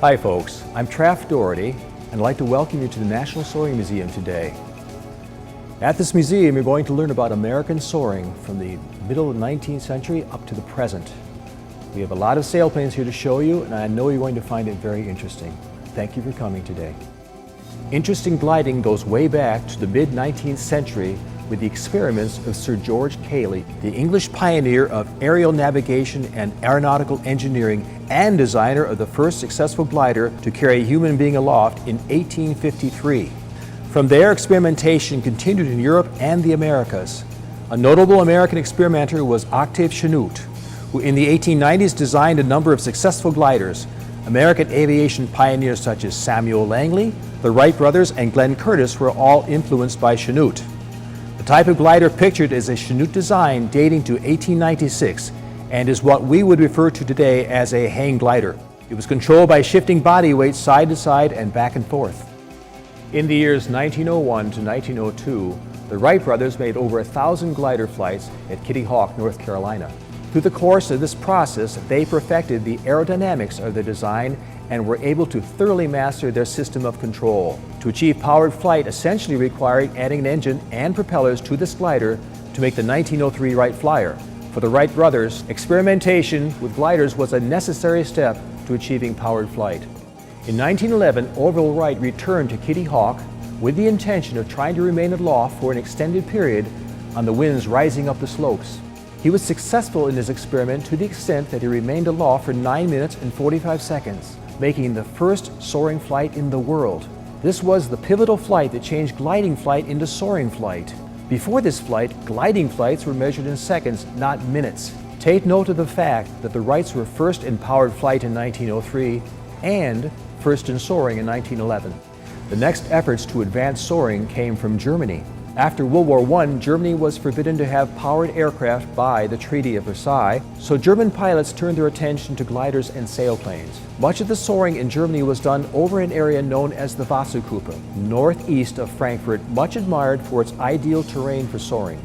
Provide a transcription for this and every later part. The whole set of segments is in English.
Hi folks, I'm Traff Doherty and I'd like to welcome you to the National Soaring Museum today. At this museum you're going to learn about American soaring from the middle of the 19th century up to the present. We have a lot of sailplanes here to show you and I know you're going to find it very interesting. Thank you for coming today. Interest in gliding goes way back to the mid-19th century with the experiments of Sir George Cayley, the English pioneer of aerial navigation and aeronautical engineering and designer of the first successful glider to carry a human being aloft in 1853. From there, experimentation continued in Europe and the Americas. A notable American experimenter was Octave Chanute, who in the 1890s designed a number of successful gliders. American aviation pioneers such as Samuel Langley, the Wright brothers, and Glenn Curtiss were all influenced by Chanute. The type of glider pictured is a Chanute design dating to 1896 and is what we would refer to today as a hang glider. It was controlled by shifting body weight side to side and back and forth. In the years 1901 to 1902, the Wright brothers made over 1,000 glider flights at Kitty Hawk, North Carolina. Through the course of this process, they perfected the aerodynamics of their design and were able to thoroughly master their system of control. To achieve powered flight essentially required adding an engine and propellers to this glider to make the 1903 Wright Flyer. For the Wright brothers, experimentation with gliders was a necessary step to achieving powered flight. In 1911, Orville Wright returned to Kitty Hawk with the intention of trying to remain aloft for an extended period on the winds rising up the slopes. He was successful in his experiment to the extent that he remained aloft for 9 minutes and 45 seconds, making the first soaring flight in the world. This was the pivotal flight that changed gliding flight into soaring flight. Before this flight, gliding flights were measured in seconds, not minutes. Take note of the fact that the Wrights were first in powered flight in 1903 and first in soaring in 1911. The next efforts to advance soaring came from Germany. After World War I, Germany was forbidden to have powered aircraft by the Treaty of Versailles, so German pilots turned their attention to gliders and sailplanes. Much of the soaring in Germany was done over an area known as the Wasserkuppe, northeast of Frankfurt, much admired for its ideal terrain for soaring.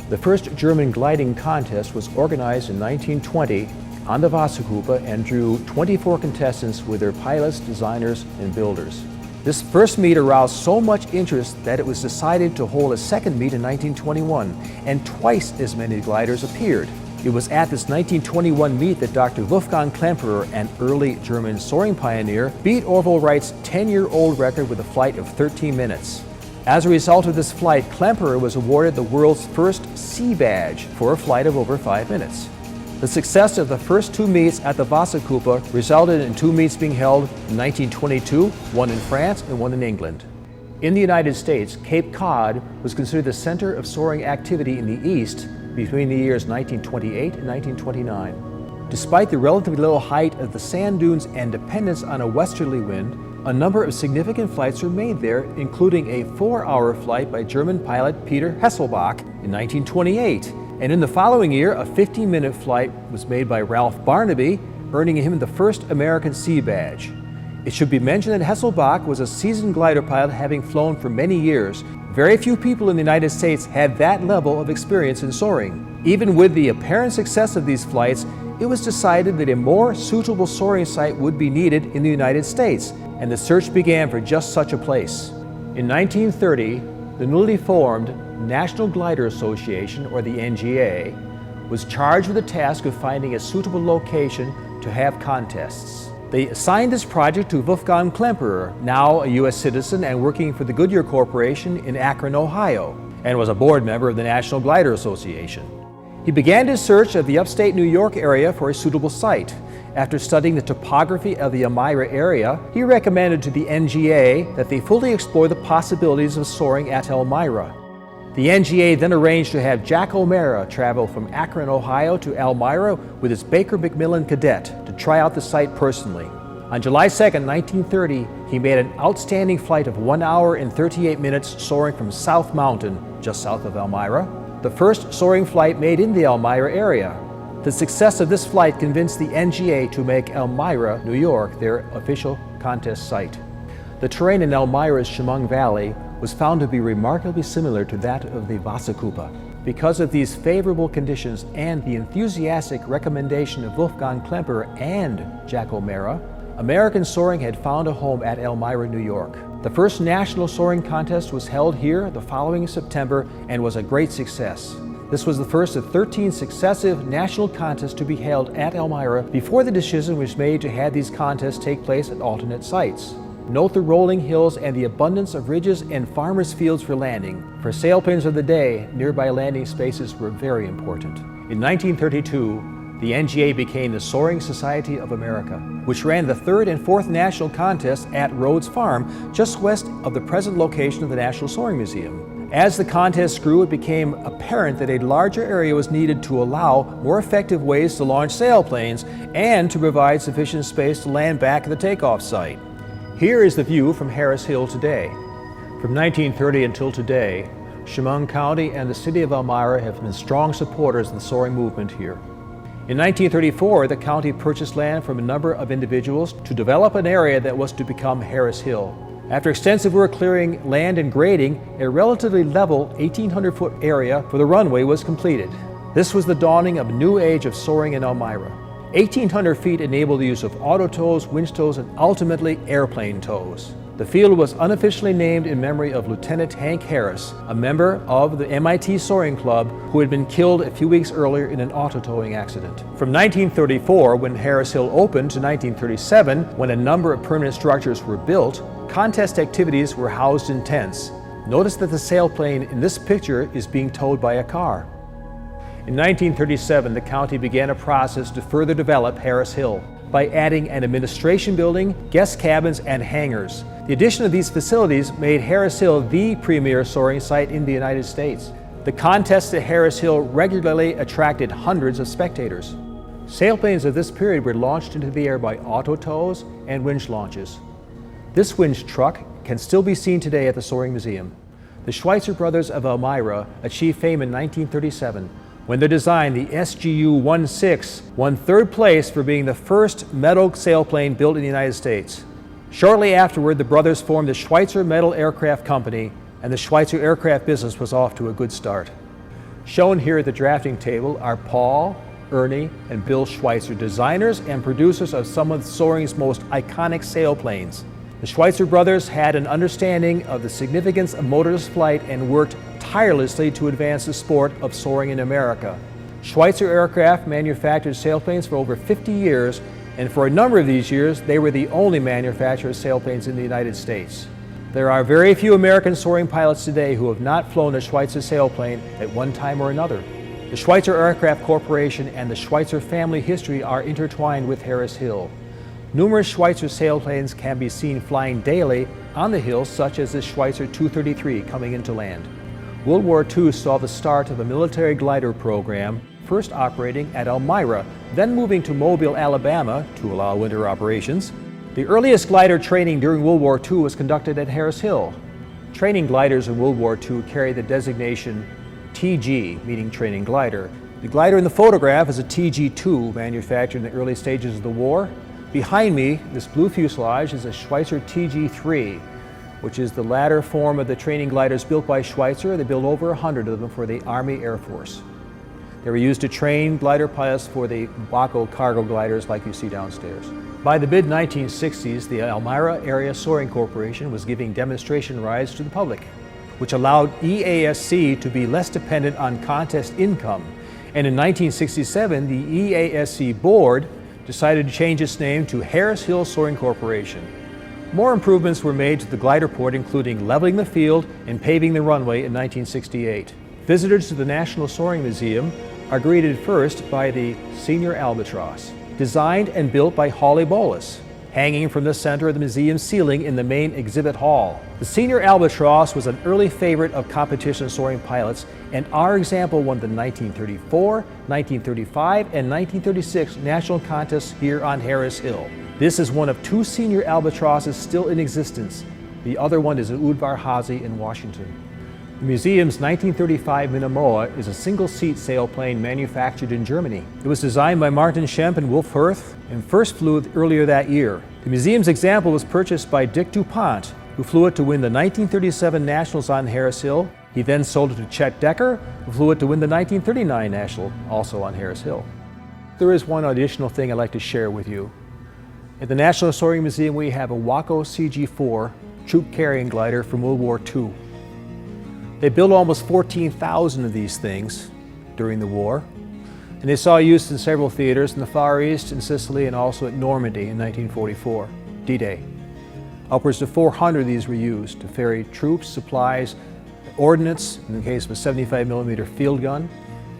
The first German gliding contest was organized in 1920 on the Wasserkuppe and drew 24 contestants with their pilots, designers, and builders. This first meet aroused so much interest that it was decided to hold a second meet in 1921, and twice as many gliders appeared. It was at this 1921 meet that Dr. Wolfgang Klemperer, an early German soaring pioneer, beat Orville Wright's 10-year-old record with a flight of 13 minutes. As a result of this flight, Klemperer was awarded the world's first C badge for a flight of over 5 minutes. The success of the first two meets at the Wasserkuppe resulted in two meets being held in 1922, one in France and one in England. In the United States, Cape Cod was considered the center of soaring activity in the East between the years 1928 and 1929. Despite the relatively low height of the sand dunes and dependence on a westerly wind, a number of significant flights were made there, including a 4-hour flight by German pilot Peter Hesselbach in 1928. And in the following year, a 15-minute flight was made by Ralph Barnaby, earning him the first American C badge. It should be mentioned that Hesselbach was a seasoned glider pilot, having flown for many years. Very few people in the United States had that level of experience in soaring. Even with the apparent success of these flights, it was decided that a more suitable soaring site would be needed in the United States, and the search began for just such a place. In 1930, the newly formed National Glider Association, or the NGA, was charged with the task of finding a suitable location to have contests. They assigned this project to Wolfgang Klemperer, now a U.S. citizen and working for the Goodyear Corporation in Akron, Ohio, and was a board member of the National Glider Association. He began his search of the upstate New York area for a suitable site. After studying the topography of the Elmira area, he recommended to the NGA that they fully explore the possibilities of soaring at Elmira. The NGA then arranged to have Jack O'Mara travel from Akron, Ohio to Elmira with his Baker McMillan Cadet to try out the site personally. On July 2, 1930, he made an outstanding flight of 1 hour and 38 minutes soaring from South Mountain, just south of Elmira, the first soaring flight made in the Elmira area. The success of this flight convinced the NGA to make Elmira, New York, their official contest site. The terrain in Elmira's Chemung Valley was found to be remarkably similar to that of the Wasserkuppe. Because of these favorable conditions and the enthusiastic recommendation of Wolfgang Klemperer and Jack O'Mara, American soaring had found a home at Elmira, New York. The first National Soaring Contest was held here the following September and was a great success. This was the first of 13 successive national contests to be held at Elmira before the decision was made to have these contests take place at alternate sites. Note the rolling hills and the abundance of ridges and farmers' fields for landing. For sailplanes of the day, nearby landing spaces were very important. In 1932, the NGA became the Soaring Society of America, which ran the third and fourth national contests at Rhodes Farm, just west of the present location of the National Soaring Museum. As the contests grew, it became apparent that a larger area was needed to allow more effective ways to launch sailplanes and to provide sufficient space to land back at the takeoff site. Here is the view from Harris Hill today. From 1930 until today, Chemung County and the city of Elmira have been strong supporters of the soaring movement here. In 1934, the county purchased land from a number of individuals to develop an area that was to become Harris Hill. After extensive work clearing land and grading, a relatively level 1,800-foot area for the runway was completed. This was the dawning of a new age of soaring in Elmira. 1,800 feet enabled the use of auto tows, winch tows, and ultimately airplane tows. The field was unofficially named in memory of Lieutenant Hank Harris, a member of the MIT Soaring Club who had been killed a few weeks earlier in an auto towing accident. From 1934, when Harris Hill opened, to 1937, when a number of permanent structures were built, contest activities were housed in tents. Notice that the sailplane in this picture is being towed by a car. In 1937, the county began a process to further develop Harris Hill by adding an administration building, guest cabins, and hangars. The addition of these facilities made Harris Hill the premier soaring site in the United States. The contests at Harris Hill regularly attracted hundreds of spectators. Sailplanes of this period were launched into the air by auto tows and winch launches. This winch truck can still be seen today at the Soaring Museum. The Schweitzer brothers of Elmira achieved fame in 1937 when their design, the SGU-16, won third place for being the first metal sailplane built in the United States. Shortly afterward, the brothers formed the Schweitzer Metal Aircraft Company, and the Schweitzer aircraft business was off to a good start. Shown here at the drafting table are Paul, Ernie, and Bill Schweitzer, designers and producers of some of soaring's most iconic sailplanes. The Schweitzer brothers had an understanding of the significance of motorless flight and worked tirelessly to advance the sport of soaring in America. Schweitzer Aircraft manufactured sailplanes for over 50 years, and for a number of these years, they were the only manufacturer of sailplanes in the United States. There are very few American soaring pilots today who have not flown a Schweitzer sailplane at one time or another. The Schweitzer Aircraft Corporation and the Schweitzer family history are intertwined with Harris Hill. Numerous Schweitzer sailplanes can be seen flying daily on the hill, such as the Schweitzer 233 coming into land. World War II saw the start of a military glider program, first operating at Elmira, then moving to Mobile, Alabama to allow winter operations. The earliest glider training during World War II was conducted at Harris Hill. Training gliders in World War II carry the designation TG, meaning training glider. The glider in the photograph is a TG-2 manufactured in the early stages of the war. Behind me, this blue fuselage is a Schweitzer TG-3, which is the latter form of the training gliders built by Schweitzer. They built over 100 of them for the Army Air Force. They were used to train glider pilots for the Waco cargo gliders like you see downstairs. By the mid-1960s, the Elmira Area Soaring Corporation was giving demonstration rides to the public, which allowed EASC to be less dependent on contest income. And in 1967, the EASC board decided to change its name to Harris Hill Soaring Corporation. More improvements were made to the glider port, including leveling the field and paving the runway in 1968. Visitors to the National Soaring Museum are greeted first by the Senior Albatross, designed and built by Hawley Bolus, hanging from the center of the museum ceiling in the main exhibit hall. The Senior Albatross was an early favorite of competition soaring pilots, and our example won the 1934, 1935, and 1936 national contests here on Harris Hill. This is one of two Senior Albatrosses still in existence. The other one is at Udvar-Hazy in Washington. The museum's 1935 Minimoa is a single-seat sailplane manufactured in Germany. It was designed by Martin Schempp and Wolf Hirth and first flew earlier that year. The museum's example was purchased by Dick DuPont, who flew it to win the 1937 Nationals on Harris Hill. He then sold it to Chet Decker, who flew it to win the 1939 National, also on Harris Hill. There is one additional thing I'd like to share with you. At the National Soaring Museum, we have a Waco CG-4 troop carrying glider from World War II. They built almost 14,000 of these things during the war, and they saw use in several theaters in the Far East, in Sicily, and also at Normandy in 1944, D-Day. Upwards of 400 of these were used to ferry troops, supplies, ordnance, in the case of a 75mm field gun,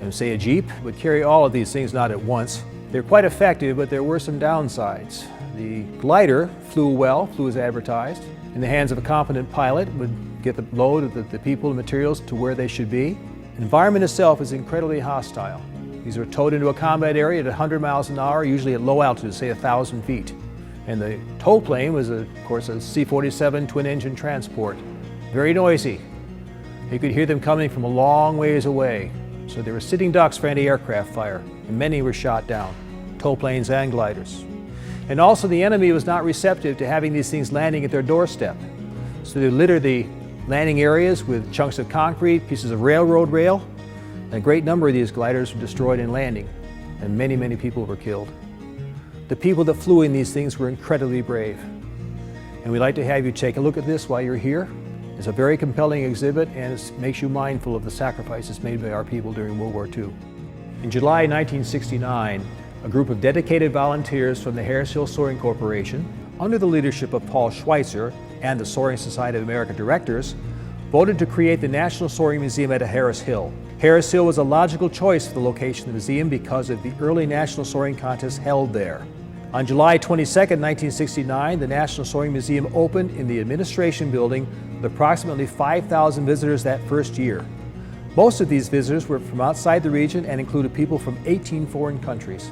and say a Jeep, would carry all of these things not at once. They're quite effective, but there were some downsides. The glider flew as advertised. In the hands of a competent pilot, would get the load of the people and materials to where they should be. The environment itself is incredibly hostile. These are towed into a combat area at 100 miles an hour, usually at low altitude, say 1,000 feet. And the tow plane was, of course, a C-47 twin-engine transport. Very noisy. You could hear them coming from a long ways away. So they were sitting ducks for anti-aircraft fire, and many were shot down, tow planes and gliders. And also the enemy was not receptive to having these things landing at their doorstep. So they littered the landing areas with chunks of concrete, pieces of railroad rail, and a great number of these gliders were destroyed in landing, and many, many people were killed. The people that flew in these things were incredibly brave. And we'd like to have you take a look at this while you're here. It's a very compelling exhibit, and it makes you mindful of the sacrifices made by our people during World War II. In July 1969, a group of dedicated volunteers from the Harris Hill Soaring Corporation, under the leadership of Paul Schweitzer and the Soaring Society of America directors, voted to create the National Soaring Museum at Harris Hill. Harris Hill was a logical choice for the location of the museum because of the early National Soaring Contest held there. On July 22, 1969, the National Soaring Museum opened in the administration building with approximately 5,000 visitors that first year. Most of these visitors were from outside the region and included people from 18 foreign countries.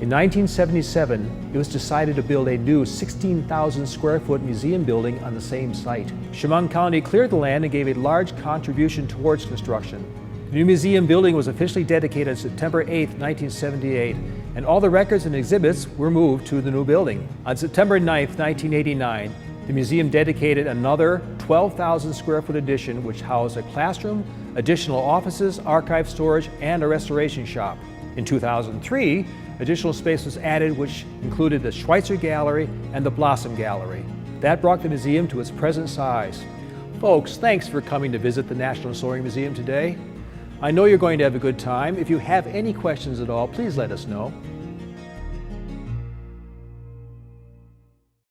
In 1977, it was decided to build a new 16,000 square foot museum building on the same site. Chemung County cleared the land and gave a large contribution towards construction. The new museum building was officially dedicated September 8, 1978, and all the records and exhibits were moved to the new building. On September 9, 1989, the museum dedicated another 12,000 square foot addition which housed a classroom, additional offices, archive storage, and a restoration shop. In 2003, additional space was added which included the Schweitzer Gallery and the Blossom Gallery. That brought the museum to its present size. Folks, thanks for coming to visit the National Soaring Museum today. I know you're going to have a good time. If you have any questions at all, please let us know.